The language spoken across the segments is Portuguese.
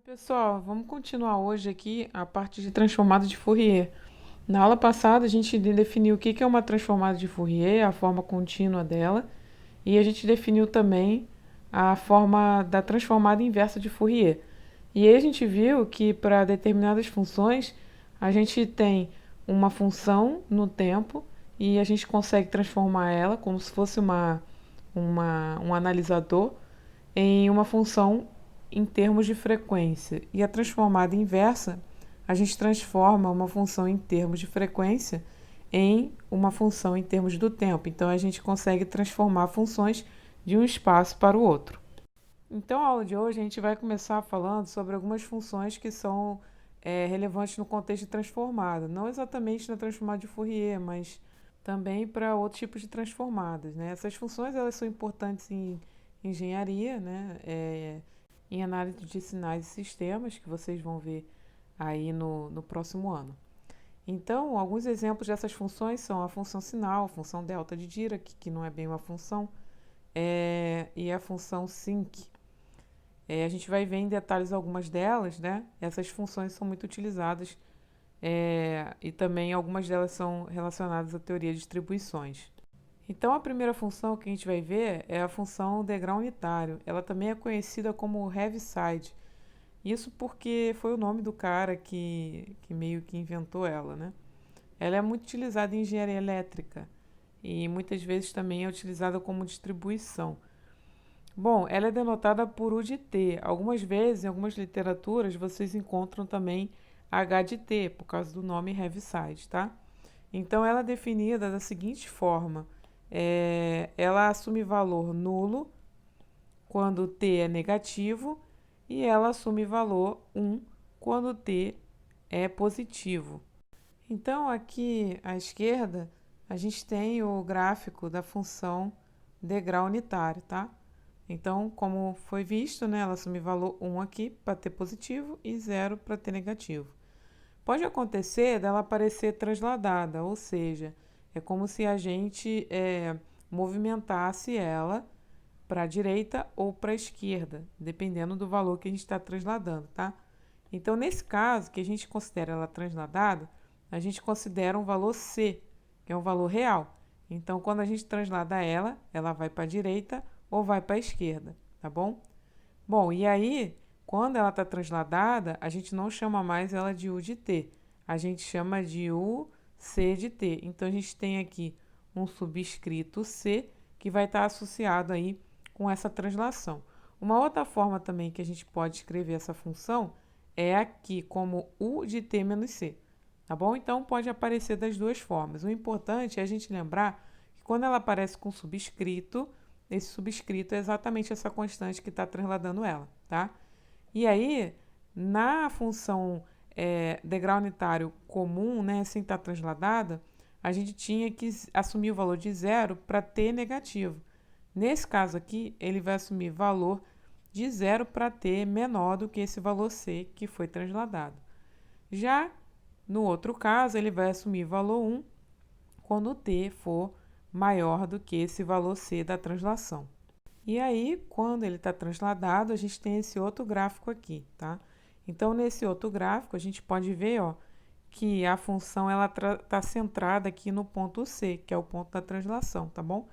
Pessoal, vamos continuar hoje aqui a parte de transformada de Fourier. Na aula passada, a gente definiu o que é uma transformada de Fourier, a forma contínua dela, e a gente definiu também a forma da transformada inversa de Fourier. E aí a gente viu que para determinadas funções, a gente tem uma função no tempo e a gente consegue transformar ela como se fosse um analisador em uma função em termos de frequência. E a transformada inversa, a gente transforma uma função em termos de frequência em uma função em termos do tempo. Então a gente consegue transformar funções de um espaço para o outro. Então, a aula de hoje a gente vai começar falando sobre algumas funções que são relevantes no contexto de transformada. Não exatamente na transformada de Fourier, mas também para outros tipos de transformadas. Né? Essas funções elas são importantes em engenharia, né? Em análise de sinais e sistemas, que vocês vão ver aí no próximo ano. Então, alguns exemplos dessas funções são a função sinal, a função delta de Dirac, que não é bem uma função, e a função sinc. A gente vai ver em detalhes algumas delas, né? Essas funções são muito utilizadas e também algumas delas são relacionadas à teoria de distribuições. Então, a primeira função que a gente vai ver é a função degrau unitário. Ela também é conhecida como Heaviside. Isso porque foi o nome do cara que meio que inventou ela, né? Ela é muito utilizada em engenharia elétrica e muitas vezes também é utilizada como distribuição. Bom, ela é denotada por U de T. Algumas vezes, em algumas literaturas, vocês encontram também H de T, por causa do nome Heaviside, tá? Então, ela é definida da seguinte forma. Ela assume valor nulo quando T é negativo e ela assume valor 1 quando T é positivo. Então, aqui à esquerda, a gente tem o gráfico da função degrau unitário, tá? Então, como foi visto, né, ela assume valor 1 aqui para T positivo e 0 para T negativo. Pode acontecer dela aparecer transladada, ou seja, é como se a gente movimentasse ela para a direita ou para a esquerda, dependendo do valor que a gente está transladando, tá? Então, nesse caso, que a gente considera ela transladada, a gente considera um valor C, que é um valor real. Então, quando a gente translada ela, ela vai para a direita ou vai para a esquerda, tá bom? Bom, e aí, quando ela está transladada, a gente não chama mais ela de U de T, a gente chama de U C de T. Então, a gente tem aqui um subscrito C que vai estar associado aí com essa translação. Uma outra forma também que a gente pode escrever essa função é aqui como U de T menos C, tá bom? Então, pode aparecer das duas formas. O importante é a gente lembrar que quando ela aparece com subscrito, esse subscrito é exatamente essa constante que está transladando ela, tá? E aí, na função degrau unitário comum, né, sem estar transladada, a gente tinha que assumir o valor de 0 para T negativo. Nesse caso aqui, ele vai assumir valor de 0 para T menor do que esse valor C que foi transladado. Já no outro caso, ele vai assumir valor 1 quando T for maior do que esse valor C da translação. E aí, quando ele está transladado, a gente tem esse outro gráfico aqui, tá? Então, nesse outro gráfico, a gente pode ver, ó, que a função ela está centrada aqui no ponto C, que é o ponto da translação, tá bom?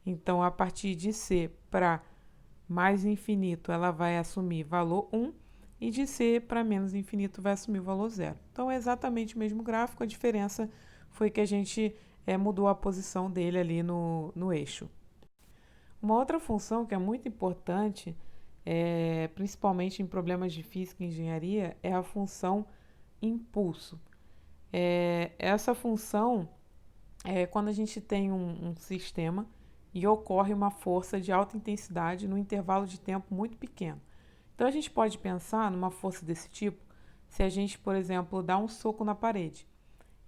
Então, a partir de C para mais infinito, ela vai assumir valor 1, e de C para menos infinito vai assumir o valor 0. Então, é exatamente o mesmo gráfico, a diferença foi que a gente mudou a posição dele ali no eixo. Uma outra função que é muito importante, principalmente em problemas de física e engenharia, é a função impulso. Essa função é quando a gente tem um sistema e ocorre uma força de alta intensidade num intervalo de tempo muito pequeno. Então, a gente pode pensar numa força desse tipo se a gente, por exemplo, dá um soco na parede.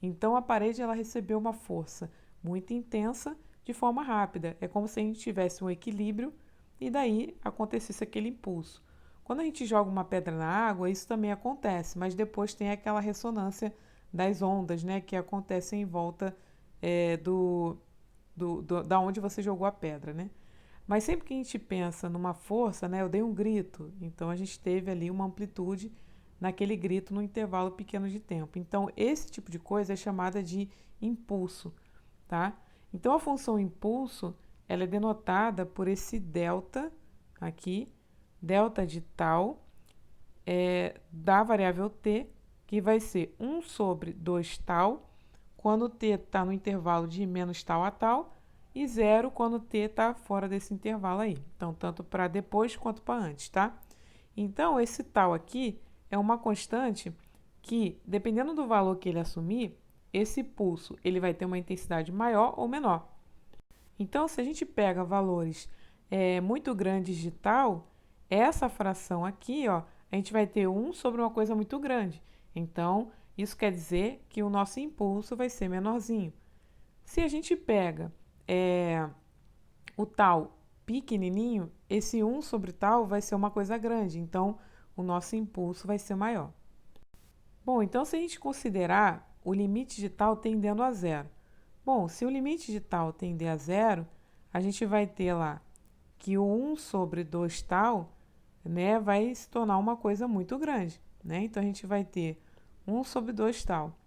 Então, a parede ela recebeu uma força muito intensa de forma rápida. É como se a gente tivesse um equilíbrio e daí acontecesse aquele impulso. Quando a gente joga uma pedra na água, isso também acontece, mas depois tem aquela ressonância das ondas, né, que acontecem em volta da onde você jogou a pedra, né? Mas sempre que a gente pensa numa força, né, eu dei um grito, então a gente teve ali uma amplitude naquele grito no intervalo pequeno de tempo. Então, esse tipo de coisa é chamada de impulso, tá? Então, a função impulso, ela é denotada por esse delta aqui, delta de tal, da variável t, que vai ser 1 sobre 2 tal, quando t está no intervalo de menos tal a tal, e 0 quando t está fora desse intervalo aí. Então, tanto para depois quanto para antes, tá? Então, esse tal aqui é uma constante que, dependendo do valor que ele assumir, esse pulso ele vai ter uma intensidade maior ou menor. Então, se a gente pega valores muito grandes de tal, essa fração aqui, ó, a gente vai ter 1 sobre uma coisa muito grande. Então, isso quer dizer que o nosso impulso vai ser menorzinho. Se a gente pega o tal pequenininho, esse 1 sobre tal vai ser uma coisa grande. Então, o nosso impulso vai ser maior. Bom, então se a gente considerar o limite de tal tendendo a zero. Bom, se o limite de tal tender a zero, a gente vai ter lá que o 1 sobre 2 tal, né, vai se tornar uma coisa muito grande, né? Então, a gente vai ter 1 sobre 2 tal.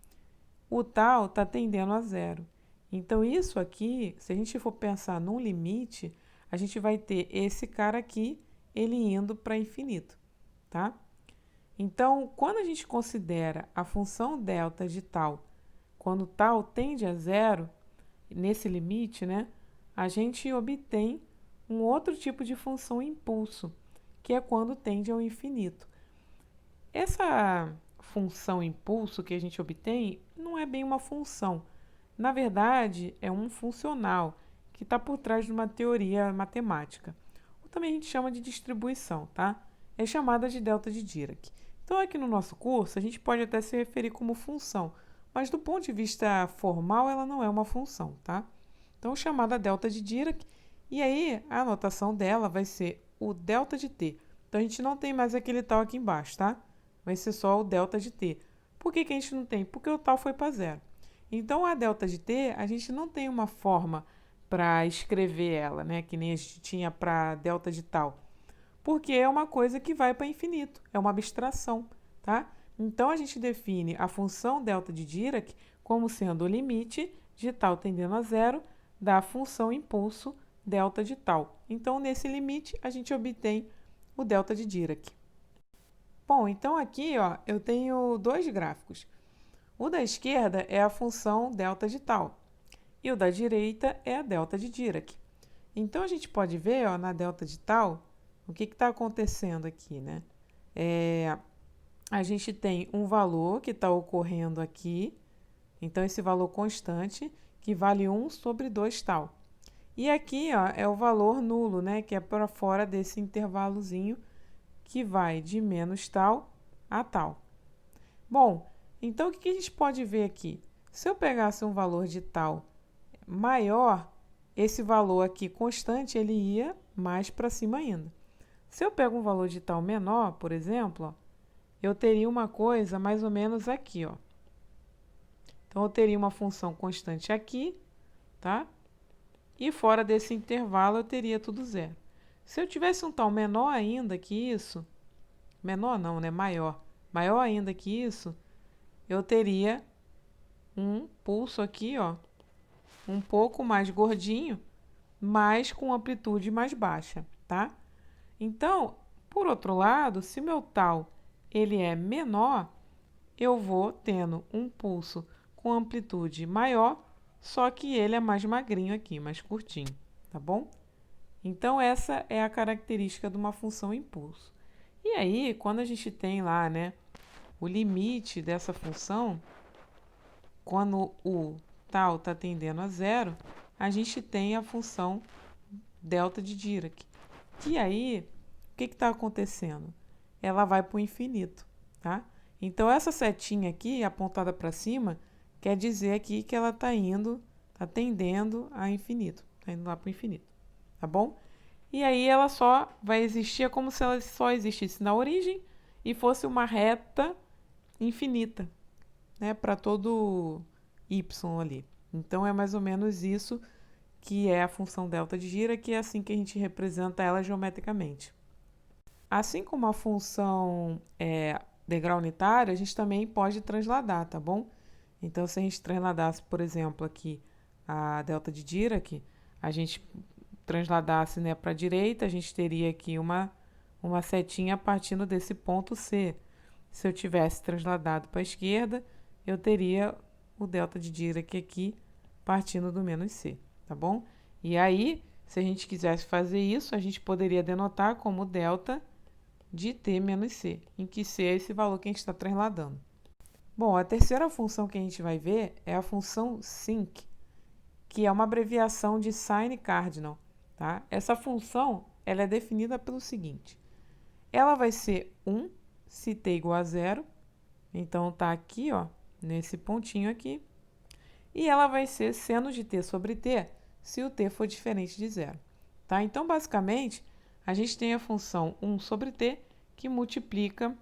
O tal está tendendo a zero. Então, isso aqui, se a gente for pensar num limite, a gente vai ter esse cara aqui, ele indo para infinito, tá? Então, quando a gente considera a função delta de tal, quando tal tende a zero, nesse limite, né, a gente obtém um outro tipo de função impulso, que é quando tende ao infinito. Essa função impulso que a gente obtém não é bem uma função. Na verdade, é um funcional que está por trás de uma teoria matemática. Ou também a gente chama de distribuição, tá? É chamada de delta de Dirac. Então, aqui no nosso curso, a gente pode até se referir como função, mas do ponto de vista formal, ela não é uma função, tá? Então, chamada delta de Dirac, e aí a notação dela vai ser o delta de t. Então, a gente não tem mais aquele tal aqui embaixo, tá? Vai ser só o delta de t. Por que a gente não tem? Porque o tal foi para zero. Então, a delta de t, a gente não tem uma forma para escrever ela, né? Que nem a gente tinha para delta de tal. Porque é uma coisa que vai para infinito, é uma abstração, tá? Então, a gente define a função delta de Dirac como sendo o limite de tal tendendo a zero da função impulso delta de tal. Então, nesse limite, a gente obtém o delta de Dirac. Bom, então aqui ó, eu tenho dois gráficos. O da esquerda é a função delta de tal e o da direita é a delta de Dirac. Então a gente pode ver ó, na delta de tal o que está acontecendo aqui, né? A gente tem um valor que está ocorrendo aqui, então esse valor constante que vale 1 sobre 2 tal. E aqui ó, é o valor nulo, né, que é para fora desse intervalozinho que vai de menos tal a tal. Bom, então o que a gente pode ver aqui? Se eu pegasse um valor de tal maior, esse valor aqui constante, ele ia mais para cima ainda. Se eu pego um valor de tal menor, por exemplo, ó, eu teria uma coisa mais ou menos aqui, ó. Então, eu teria uma função constante aqui, tá? E fora desse intervalo, eu teria tudo zero. Se eu tivesse um tal menor ainda que isso, menor não, né? Maior. Maior ainda que isso, eu teria um pulso aqui, ó, um pouco mais gordinho, mas com amplitude mais baixa, tá? Então, por outro lado, se meu tal ele é menor, eu vou tendo um pulso com amplitude maior, só que ele é mais magrinho aqui, mais curtinho, tá bom? Então, essa é a característica de uma função impulso. E aí, quando a gente tem lá, né, o limite dessa função, quando o tal está tendendo a zero, a gente tem a função delta de Dirac. E aí, o que está acontecendo? Ela vai para o infinito, tá? Então, essa setinha aqui, apontada para cima, quer dizer aqui que ela está indo, está tendendo a infinito, está indo lá para o infinito, tá bom? E aí ela só vai existir, é como se ela só existisse na origem e fosse uma reta infinita, né, para todo y ali. Então é mais ou menos isso que é a função delta de Dirac, é assim que a gente representa ela geometricamente. Assim como a função degrau unitário, a gente também pode transladar, tá bom? Então, se a gente transladasse, por exemplo, aqui a delta de Dirac, a gente transladasse, né, para a direita, a gente teria aqui uma setinha partindo desse ponto C. Se eu tivesse transladado para a esquerda, eu teria o delta de Dirac aqui partindo do menos C, tá bom? E aí, se a gente quisesse fazer isso, a gente poderia denotar como delta de t menos c, em que c é esse valor que a gente está transladando. Bom, a terceira função que a gente vai ver é a função sinc, que é uma abreviação de sine cardinal. Tá? Essa função ela é definida pelo seguinte: ela vai ser 1 se t igual a zero, então está aqui, ó, nesse pontinho aqui, e ela vai ser seno de t sobre t se o t for diferente de zero. Tá? Então, basicamente, a gente tem a função 1 sobre t que multiplica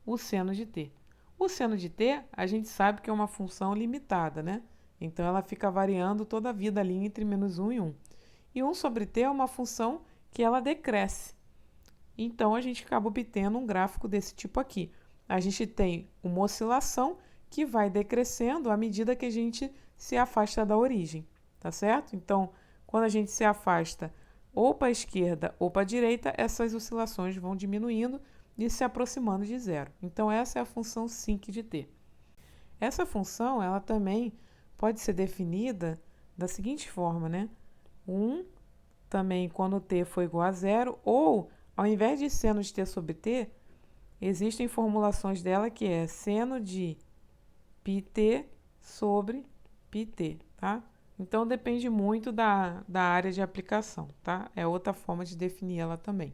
o seno de t. O seno de t, a gente sabe que é uma função limitada, né? Então, ela fica variando toda a vida ali entre menos 1 e 1. E 1 sobre t é uma função que ela decresce. Então, a gente acaba obtendo um gráfico desse tipo aqui. A gente tem uma oscilação que vai decrescendo à medida que a gente se afasta da origem, tá certo? Então, quando a gente se afasta ou para a esquerda ou para a direita, essas oscilações vão diminuindo e se aproximando de zero. Então, essa é a função sinc de t. Essa função, ela também pode ser definida da seguinte forma, né? 1 também quando t for igual a zero, ou, ao invés de seno de t sobre t, existem formulações dela que é seno de πt sobre πt, tá? Então, depende muito da área de aplicação, tá? É outra forma de definir ela também.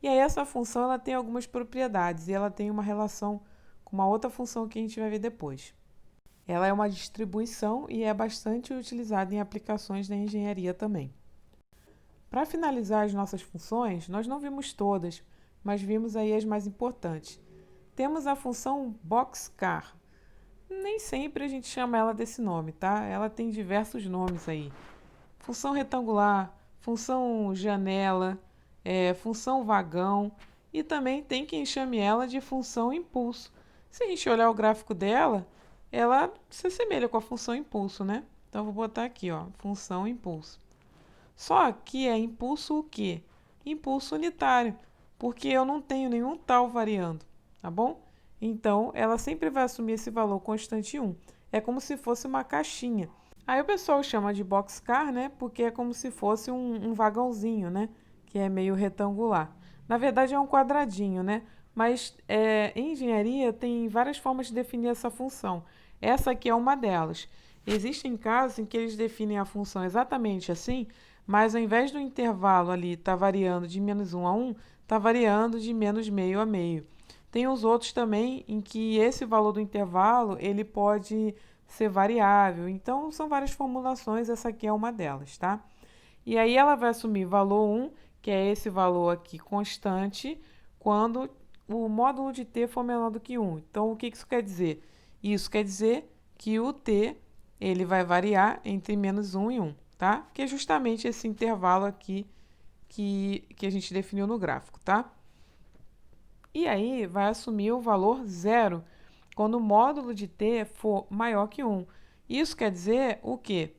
E aí, essa função ela tem algumas propriedades e ela tem uma relação com uma outra função que a gente vai ver depois. Ela é uma distribuição e é bastante utilizada em aplicações da engenharia também. Para finalizar as nossas funções, nós não vimos todas, mas vimos aí as mais importantes. Temos a função boxcar. Nem sempre a gente chama ela desse nome, tá? Ela tem diversos nomes aí. Função retangular, função janela, função vagão e também tem quem chame ela de função impulso. Se a gente olhar o gráfico dela, ela se assemelha com a função impulso, né? Então, eu vou botar aqui, ó, função impulso. Só que é impulso o quê? Impulso unitário, porque eu não tenho nenhum tal variando, tá bom? Então, ela sempre vai assumir esse valor constante 1. É como se fosse uma caixinha. Aí o pessoal chama de boxcar, né? Porque é como se fosse um vagãozinho, né? Que é meio retangular. Na verdade, é um quadradinho, né? Mas em engenharia tem várias formas de definir essa função. Essa aqui é uma delas. Existem casos em que eles definem a função exatamente assim, mas ao invés do intervalo ali estar variando de menos 1 a 1, está variando de menos meio a meio. Tem os outros também em que esse valor do intervalo ele pode ser variável. Então, são várias formulações, essa aqui é uma delas, tá? E aí ela vai assumir valor 1, que é esse valor aqui constante, quando o módulo de t for menor do que 1. Então, o que isso quer dizer? Isso quer dizer que o t ele vai variar entre menos 1 e 1, tá? Que é justamente esse intervalo aqui que a gente definiu no gráfico, tá? E aí vai assumir o valor zero quando o módulo de t for maior que 1. Isso quer dizer o quê?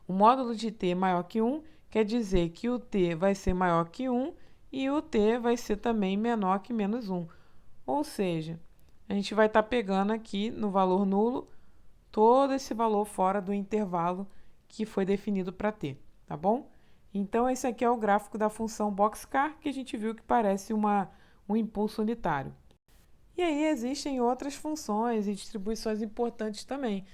O módulo de t maior que 1 quer dizer que o t vai ser maior que 1 e o t vai ser também menor que menos 1. Ou seja, a gente vai estar pegando aqui no valor nulo todo esse valor fora do intervalo que foi definido para t, tá bom? Então, esse aqui é o gráfico da função boxcar, que a gente viu que parece um impulso unitário. E aí existem outras funções e distribuições importantes também.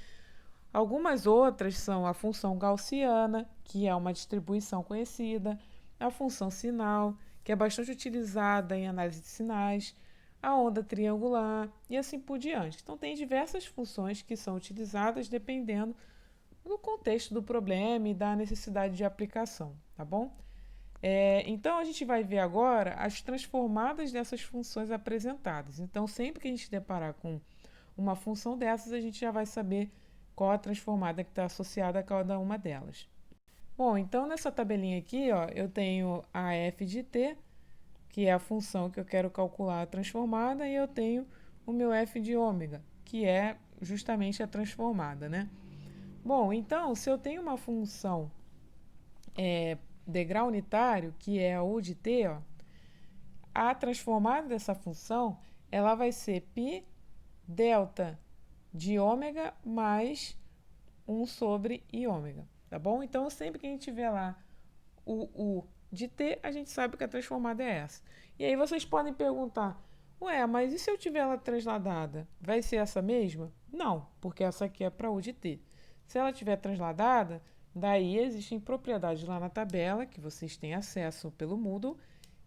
Algumas outras são a função gaussiana, que é uma distribuição conhecida, a função sinal, que é bastante utilizada em análise de sinais, a onda triangular e assim por diante. Então, tem diversas funções que são utilizadas dependendo do contexto do problema e da necessidade de aplicação, tá bom? Então, a gente vai ver agora as transformadas dessas funções apresentadas. Então, sempre que a gente deparar com uma função dessas, a gente já vai saber qual a transformada que está associada a cada uma delas. Bom, então nessa tabelinha aqui, ó, eu tenho a f de t, que é a função que eu quero calcular a transformada, e eu tenho o meu f de ômega, que é justamente a transformada, né? Bom, então, se eu tenho uma função de grau unitário, que é a u de t, ó, a transformada dessa função, ela vai ser π delta de ômega mais 1 sobre i ômega, tá bom? Então, sempre que a gente tiver lá o u de t, a gente sabe que a transformada é essa. E aí vocês podem perguntar, ué, mas e se eu tiver ela transladada? Vai ser essa mesma? Não, porque essa aqui é para u de t. Se ela tiver transladada, daí existem propriedades lá na tabela, que vocês têm acesso pelo Moodle,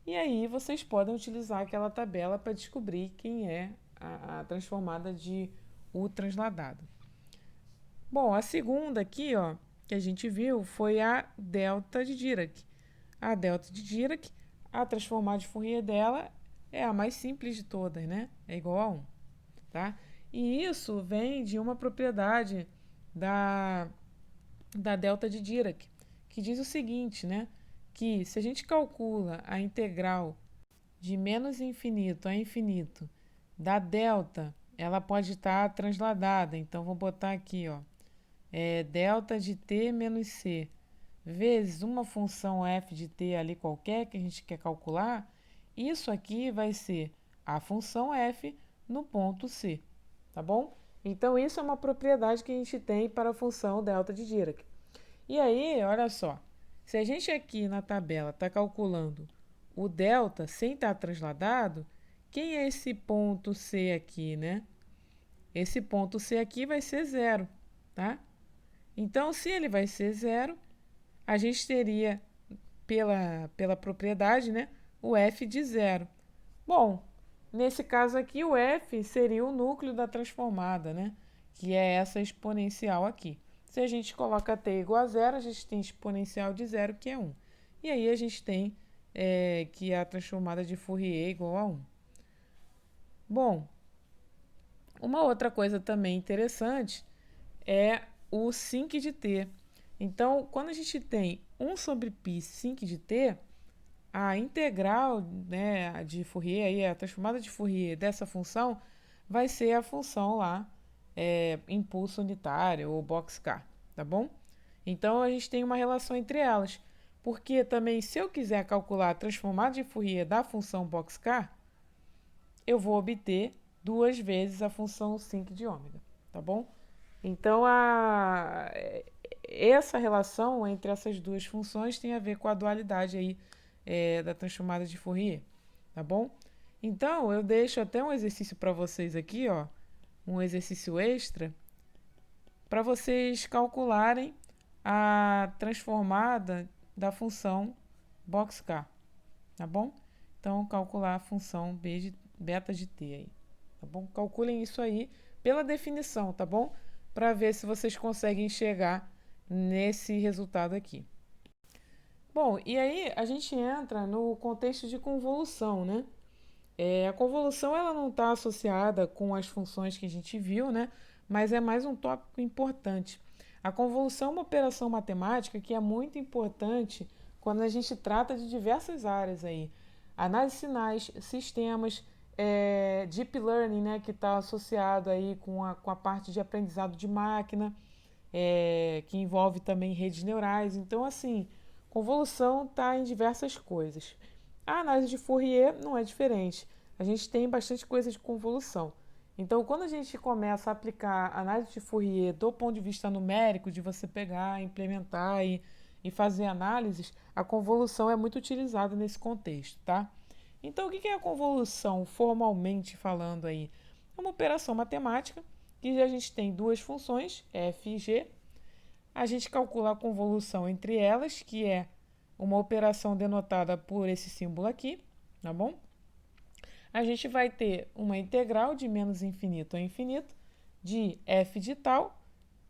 e aí vocês podem utilizar aquela tabela para descobrir quem é a transformada de u transladado. Bom, a segunda aqui, ó, que a gente viu foi a delta de Dirac. A delta de Dirac, a transformada de Fourier dela é a mais simples de todas, né? É igual a 1, tá? E isso vem de uma propriedade da, da delta de Dirac, que diz o seguinte, né? Que se a gente calcula a integral de menos infinito a infinito da delta, ela pode estar transladada. Então, vou botar aqui, ó, delta de t menos c vezes uma função f de t ali qualquer que a gente quer calcular, isso aqui vai ser a função f no ponto c, tá bom? Então, isso é uma propriedade que a gente tem para a função delta de Dirac. E aí, olha só, se a gente aqui na tabela está calculando o delta sem estar transladado, quem é esse ponto C aqui, né? Esse ponto C aqui vai ser zero, tá? Então, se ele vai ser zero, a gente teria, pela propriedade, né, o f de zero. Bom, nesse caso aqui, o f seria o núcleo da transformada, né? Que é essa exponencial aqui. Se a gente coloca t igual a zero, a gente tem exponencial de zero, que é 1. E aí a gente tem que a transformada de Fourier é igual a 1. Bom, uma outra coisa também interessante é o sinc de t. Então, quando a gente tem 1 sobre π sinc de t, a integral, né, de Fourier, aí, a transformada de Fourier dessa função vai ser a função lá, impulso unitário ou boxcar, tá bom? Então, a gente tem uma relação entre elas. Porque também, se eu quiser calcular a transformada de Fourier da função boxcar, eu vou obter duas vezes a função sinc de ômega, tá bom? Então, essa relação entre essas duas funções tem a ver com a dualidade aí, da transformada de Fourier, tá bom? Então, eu deixo até um exercício para vocês aqui, ó, um exercício extra, para vocês calcularem a transformada da função boxcar, tá bom? Então, calcular a função beta de t aí, tá bom? Calculem isso aí pela definição, tá bom? Para ver se vocês conseguem chegar nesse resultado aqui. Bom, e aí a gente entra no contexto de convolução, né? A convolução ela não está associada com as funções que a gente viu, né? Mas é mais um tópico importante. A convolução é uma operação matemática que é muito importante quando a gente trata de diversas áreas aí. Análise de sinais, sistemas, deep learning, né? Que está associado aí com a parte de aprendizado de máquina, que envolve também redes neurais. Então, assim, convolução está em diversas coisas. A análise de Fourier não é diferente. A gente tem bastante coisa de convolução. Então, quando a gente começa a aplicar a análise de Fourier do ponto de vista numérico, de você pegar, implementar e fazer análises, a convolução é muito utilizada nesse contexto, tá? Então, o que é a convolução, formalmente falando aí? É uma operação matemática que a gente tem duas funções, f e g. A gente calcula a convolução entre elas, que é uma operação denotada por esse símbolo aqui, tá bom? A gente vai ter uma integral de menos infinito a infinito de f de tal,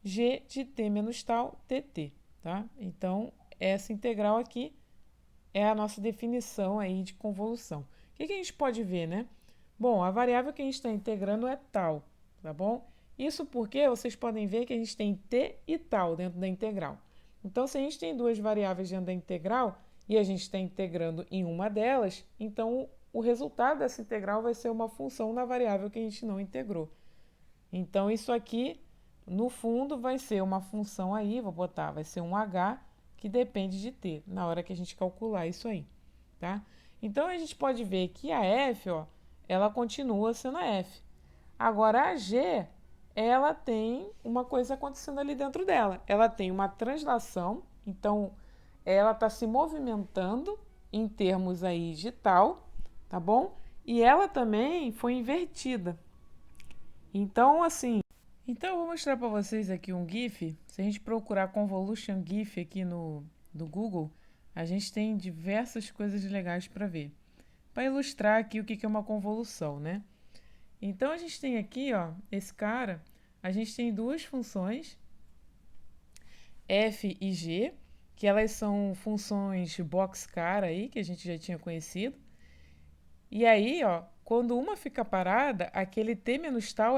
g de t menos tal, dt, tá? Então, essa integral aqui é a nossa definição aí de convolução. O que a gente pode ver, né? Bom, a variável que a gente está integrando é tal, tá bom? Isso porque vocês podem ver que a gente tem t e tal dentro da integral. Então, se a gente tem duas variáveis dentro da integral e a gente está integrando em uma delas, então o resultado dessa integral vai ser uma função na variável que a gente não integrou. Então, isso aqui, no fundo, vai ser uma função aí, vou botar, vai ser um h que depende de t, na hora que a gente calcular isso aí, tá? Então, a gente pode ver que a f, ó, ela continua sendo a f. Agora, a g, ela tem uma coisa acontecendo ali dentro dela. Ela tem uma translação, então ela está se movimentando em termos aí de tal, tá bom? E ela também foi invertida. Então, assim, então eu vou mostrar para vocês aqui um GIF. Se a gente procurar Convolution GIF aqui no Google, a gente tem diversas coisas legais para ver. Para ilustrar aqui o que é uma convolução, né? Então a gente tem aqui, ó, esse cara, a gente tem duas funções, f e g, que elas são funções box-cara aí, que a gente já tinha conhecido. E aí, ó, quando uma fica parada, aquele t menos tal,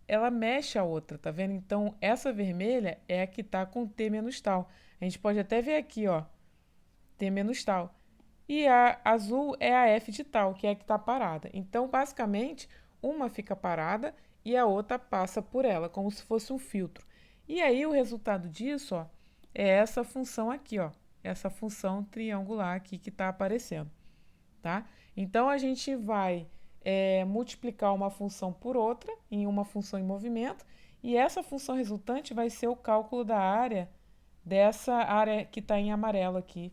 ela mexe a outra, tá vendo? Então, essa vermelha é a que tá com t menos tal. A gente pode até ver aqui, ó, t menos tal. E a azul é a f de tal, que é a que está parada. Então, basicamente, uma fica parada e a outra passa por ela, como se fosse um filtro. E aí, o resultado disso, ó, é essa função aqui, ó, essa função triangular aqui que está aparecendo, tá? Então, a gente vai multiplicar uma função por outra, em uma função em movimento, e essa função resultante vai ser o cálculo da área dessa área que está em amarelo aqui,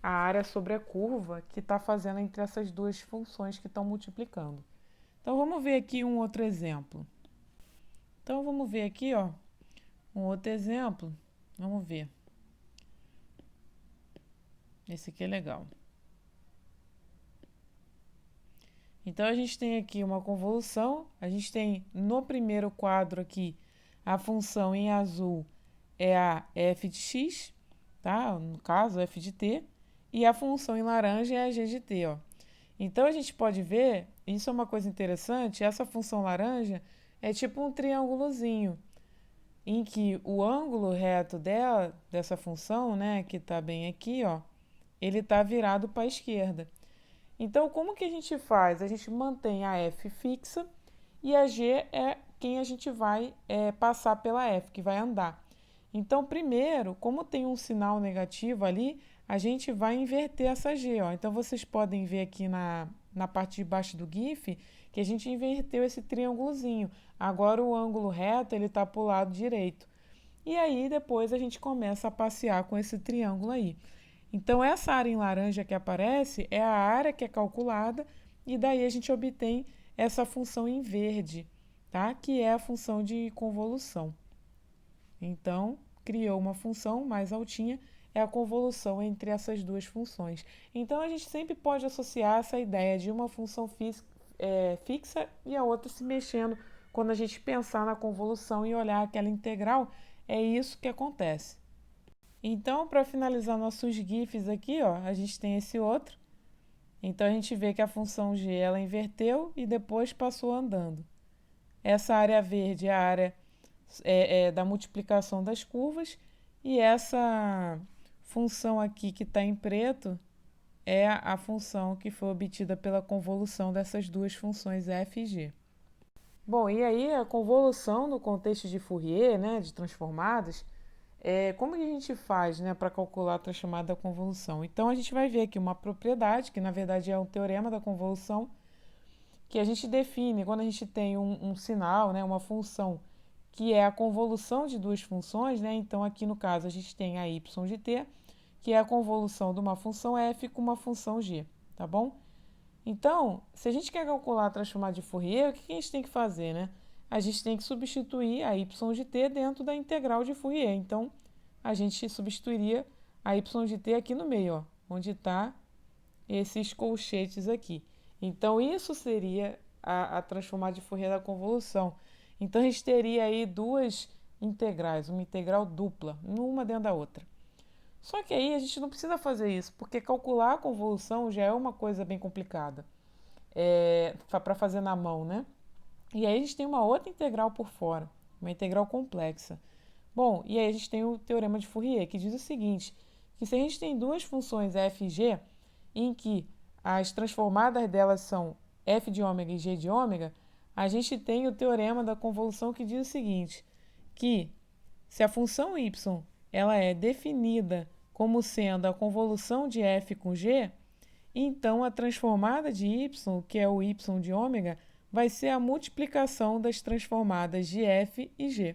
a área sobre a curva que está fazendo entre essas duas funções que estão multiplicando. Então vamos ver aqui um outro exemplo. Então vamos ver aqui, ó, um outro exemplo. Vamos ver. Esse aqui é legal. Então a gente tem aqui uma convolução. A gente tem no primeiro quadro aqui a função em azul é a f de x, tá? No caso, f de t. E a função em laranja é a g de t, ó. Então a gente pode ver, isso é uma coisa interessante, essa função laranja é tipo um triângulozinho, em que o ângulo reto dela, dessa função, né, que está bem aqui, ó, ele está virado para a esquerda. Então, como que a gente faz? A gente mantém a f fixa e a g é quem a gente vai passar pela f, que vai andar. Então, primeiro, como tem um sinal negativo ali, a gente vai inverter essa g. Ó. Então, vocês podem ver aqui na parte de baixo do GIF que a gente inverteu esse triângulozinho. Agora, o ângulo reto está para o lado direito. E aí, depois, a gente começa a passear com esse triângulo aí. Então, essa área em laranja que aparece é a área que é calculada e daí a gente obtém essa função em verde, tá? Que é a função de convolução. Então, criou uma função mais altinha, é a convolução entre essas duas funções. Então, a gente sempre pode associar essa ideia de uma função fixa e a outra se mexendo. Quando a gente pensar na convolução e olhar aquela integral, é isso que acontece. Então, para finalizar nossos GIFs aqui, ó, a gente tem esse outro. Então, a gente vê que a função g ela inverteu e depois passou andando. Essa área verde é a área da multiplicação das curvas e essa função aqui que está em preto é a função que foi obtida pela convolução dessas duas funções f e g. Bom, e aí a convolução no contexto de Fourier, né, de transformadas, como que a gente faz, né, para calcular a transformada da convolução? Então a gente vai ver aqui uma propriedade, que na verdade é um teorema da convolução, que a gente define quando a gente tem um sinal, né, uma função que é a convolução de duas funções, né? Então aqui no caso a gente tem a y de t, que é a convolução de uma função f com uma função g, tá bom? Então, se a gente quer calcular a transformada de Fourier, o que a gente tem que fazer, né? A gente tem que substituir a y de t dentro da integral de Fourier. Então, a gente substituiria a y de t aqui no meio, ó, onde está esses colchetes aqui. Então, isso seria a transformada de Fourier da convolução. Então, a gente teria aí duas integrais, uma integral dupla, uma dentro da outra. Só que aí a gente não precisa fazer isso, porque calcular a convolução já é uma coisa bem complicada para fazer na mão, né? E aí a gente tem uma outra integral por fora, uma integral complexa. Bom, e aí a gente tem o teorema de Fourier, que diz o seguinte, que se a gente tem duas funções f e g, em que as transformadas delas são f de ômega e g de ômega, a gente tem o teorema da convolução que diz o seguinte, que se a função y ela é definida como sendo a convolução de f com g, então a transformada de y, que é o y de ômega, vai ser a multiplicação das transformadas de f e g,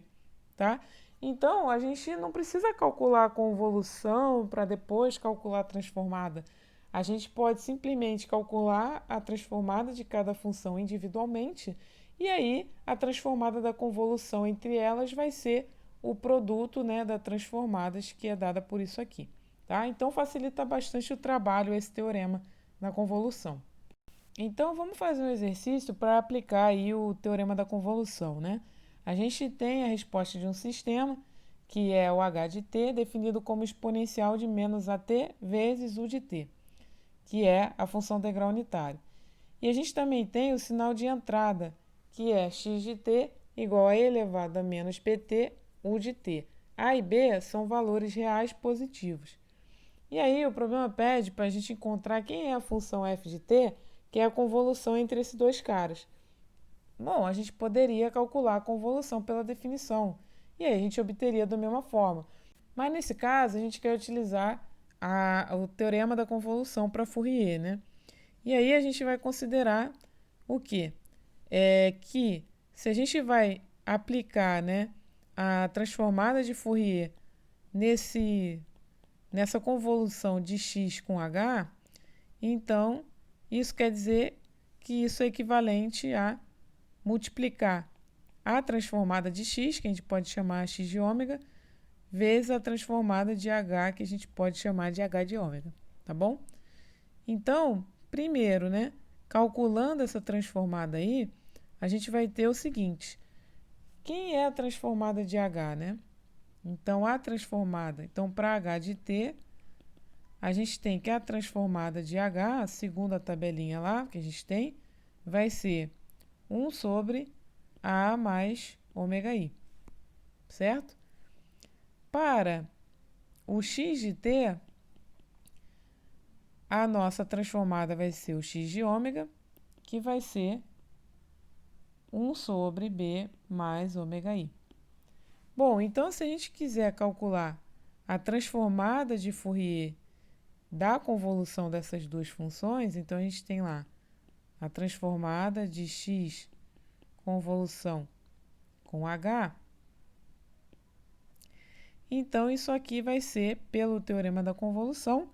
tá? Então, a gente não precisa calcular a convolução para depois calcular a transformada. A gente pode simplesmente calcular a transformada de cada função individualmente e aí a transformada da convolução entre elas vai ser o produto, né, das transformadas que é dada por isso aqui. Tá? Então facilita bastante o trabalho esse teorema na convolução. Então vamos fazer um exercício para aplicar aí o teorema da convolução, né? A gente tem a resposta de um sistema, que é o h de t, definido como exponencial de menos at vezes u de t, que é a função integral unitária. E a gente também tem o sinal de entrada, que é x de t igual a e elevado a menos pt u de t. A e b são valores reais positivos. E aí o problema pede para a gente encontrar quem é a função f de t, que é a convolução entre esses dois caras. Bom, a gente poderia calcular a convolução pela definição, e aí a gente obteria da mesma forma. Mas nesse caso, a gente quer utilizar o teorema da convolução para Fourier, né? E aí a gente vai considerar o quê? Que se a gente vai aplicar, né, a transformada de Fourier nessa convolução de x com h, então isso quer dizer que isso é equivalente a multiplicar a transformada de x, que a gente pode chamar x de ômega, vezes a transformada de h, que a gente pode chamar de h de ômega, tá bom? Então, primeiro, né, calculando essa transformada aí, a gente vai ter o seguinte, quem é a transformada de h, né? Então, a transformada, então para h de t, a gente tem que a transformada de h, segundo a tabelinha lá que a gente tem, vai ser 1 sobre a mais ômega i, certo? Para o x de t, a nossa transformada vai ser o x de ômega, que vai ser 1 sobre b mais ômega i. Bom, então se a gente quiser calcular a transformada de Fourier da convolução dessas duas funções, então a gente tem lá a transformada de x convolução com h. Então, isso aqui vai ser, pelo teorema da convolução,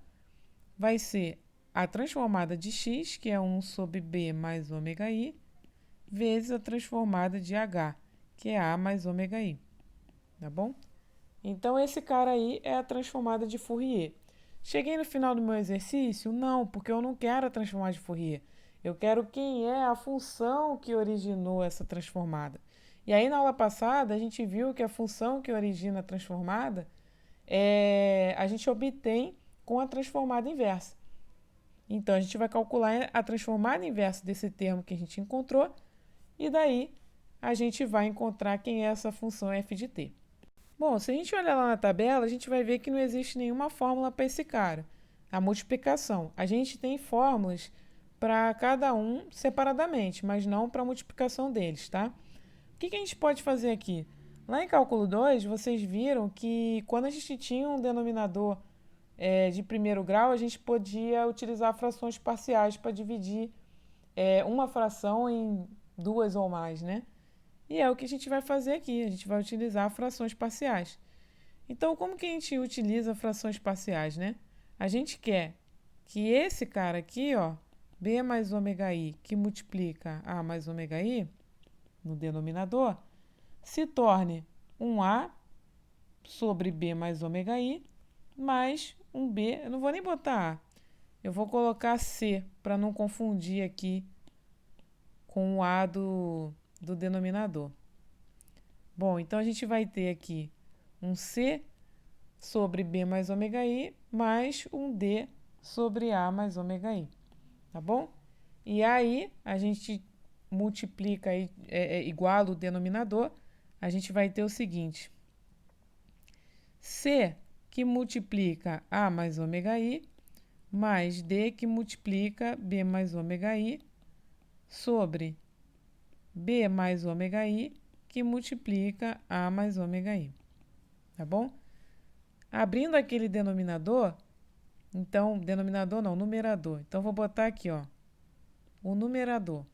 vai ser a transformada de x, que é 1 sobre b mais ômega i, vezes a transformada de h, que é a mais ômega i. Tá bom? Então, esse cara aí é a transformada de Fourier. Cheguei no final do meu exercício? Não, porque eu não quero a transformada de Fourier. Eu quero quem é a função que originou essa transformada. E aí, na aula passada, a gente viu que a função que origina a transformada a gente obtém com a transformada inversa. Então, a gente vai calcular a transformada inversa desse termo que a gente encontrou e daí a gente vai encontrar quem é essa função f de t. Bom, se a gente olhar lá na tabela, a gente vai ver que não existe nenhuma fórmula para esse cara, a multiplicação. A gente tem fórmulas para cada um separadamente, mas não para a multiplicação deles, tá? O que a gente pode fazer aqui? Lá em cálculo 2, vocês viram que quando a gente tinha um denominador de primeiro grau, a gente podia utilizar frações parciais para dividir uma fração em duas ou mais, né? E é o que a gente vai fazer aqui, a gente vai utilizar frações parciais. Então, como que a gente utiliza frações parciais, né? A gente quer que esse cara aqui, ó, b mais ômega i, que multiplica a mais ômega i no denominador, se torne um a sobre b mais ômega i, mais um b, eu não vou nem botar a, eu vou colocar c, para não confundir aqui com o a do denominador. Bom, então a gente vai ter aqui um c sobre b mais ômega i, mais um d sobre a mais ômega i, tá bom? E aí, a gente multiplica, iguala o denominador, a gente vai ter o seguinte, C que multiplica A mais ômega I, mais D que multiplica B mais ômega I, sobre B mais ômega I, que multiplica A mais ômega I. Tá bom? Abrindo aquele denominador, então, denominador não, numerador. Então, vou botar aqui, ó, o numerador.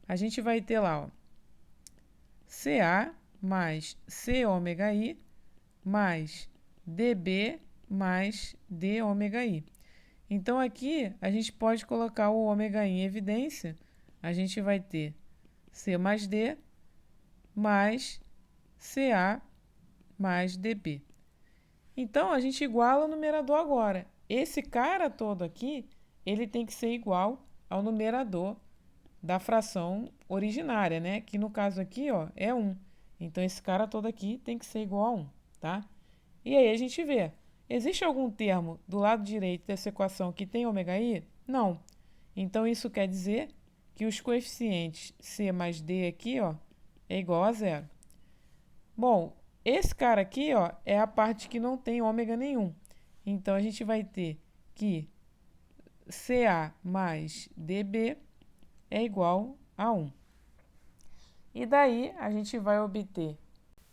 A gente vai ter lá, ó, CA mais C ômega I mais DB mais D ômega I. Então, aqui, a gente pode colocar o ômega I em evidência. A gente vai ter C mais D mais CA mais DB. Então, a gente iguala o numerador agora. Esse cara todo aqui, ele tem que ser igual ao numerador da fração originária, né? Que no caso aqui, ó, é 1. Então, esse cara todo aqui tem que ser igual a 1, tá? E aí a gente vê, existe algum termo do lado direito dessa equação que tem ômega i? Não. Então, isso quer dizer que os coeficientes C mais D aqui, ó, é igual a zero. Bom, esse cara aqui, ó, é a parte que não tem ômega nenhum. Então, a gente vai ter que CA mais DB é igual a 1. E daí, a gente vai obter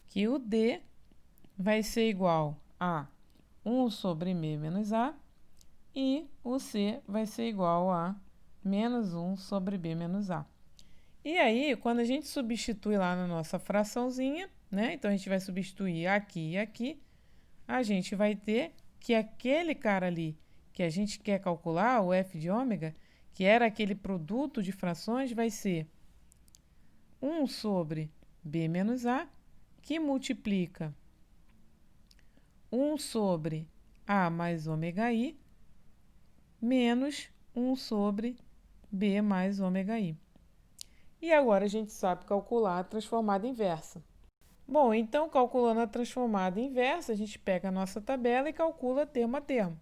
que o D vai ser igual a 1 sobre m menos A e o C vai ser igual a menos 1 sobre b menos A. E aí, quando a gente substitui lá na nossa fraçãozinha, né? Então, a gente vai substituir aqui e aqui, a gente vai ter que aquele cara ali que a gente quer calcular, o f de ômega, que era aquele produto de frações, vai ser 1 sobre b menos A, que multiplica 1 sobre A mais ômega i, menos 1 sobre B mais ômega i. E agora a gente sabe calcular a transformada inversa. Bom, então, calculando a transformada inversa, a gente pega a nossa tabela e calcula termo a termo,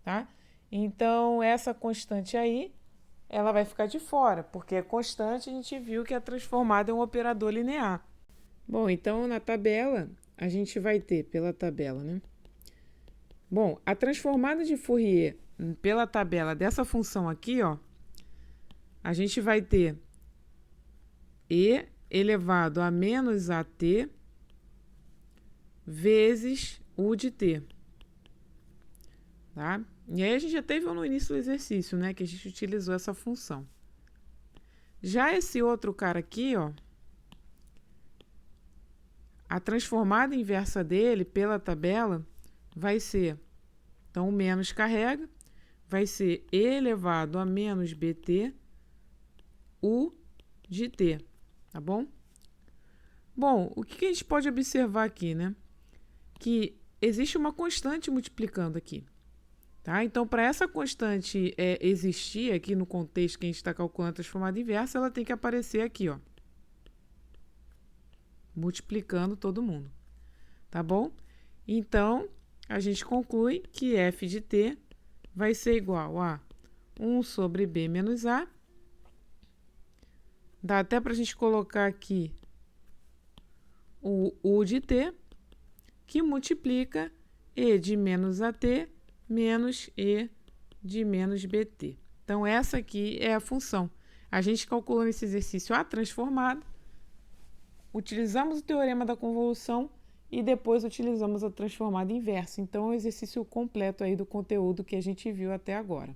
tá? Então, essa constante aí, ela vai ficar de fora, porque a constante a gente viu que a transformada é um operador linear. Bom, então, na tabela, a gente vai ter, pela tabela, né? Bom, a transformada de Fourier pela tabela dessa função aqui, ó, a gente vai ter e elevado a menos at vezes u de t. Tá? E aí a gente já teve no início do exercício, né, que a gente utilizou essa função. Já esse outro cara aqui, ó, a transformada inversa dele pela tabela vai ser, então o menos carrega, vai ser e elevado a menos bt u de t, tá bom? Bom, o que a gente pode observar aqui, né? Que existe uma constante multiplicando aqui, tá? Então, para essa constante existir aqui no contexto que a gente está calculando a transformada inversa, ela tem que aparecer aqui, ó, multiplicando todo mundo, tá bom? Então, a gente conclui que f de t vai ser igual a 1 sobre b menos a. Dá até para a gente colocar aqui o u de t, que multiplica e de menos at menos e de menos bt. Então, essa aqui é a função. A gente calculou nesse exercício a transformada, utilizamos o teorema da convolução e depois utilizamos a transformada inversa. Então, é um exercício completo aí do conteúdo que a gente viu até agora.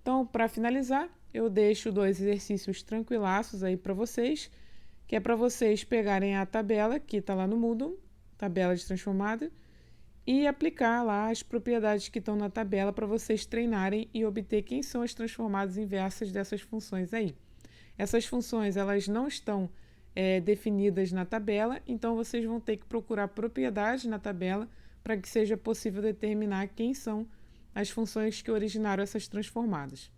Então, para finalizar, eu deixo 2 exercícios tranquilaços aí para vocês, que é para vocês pegarem a tabela que está lá no Moodle, tabela de transformada, e aplicar lá as propriedades que estão na tabela para vocês treinarem e obter quem são as transformadas inversas dessas funções aí. Essas funções, elas não estão definidas na tabela, então vocês vão ter que procurar propriedades na tabela para que seja possível determinar quem são as funções que originaram essas transformadas.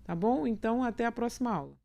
Tá bom? Então, até a próxima aula.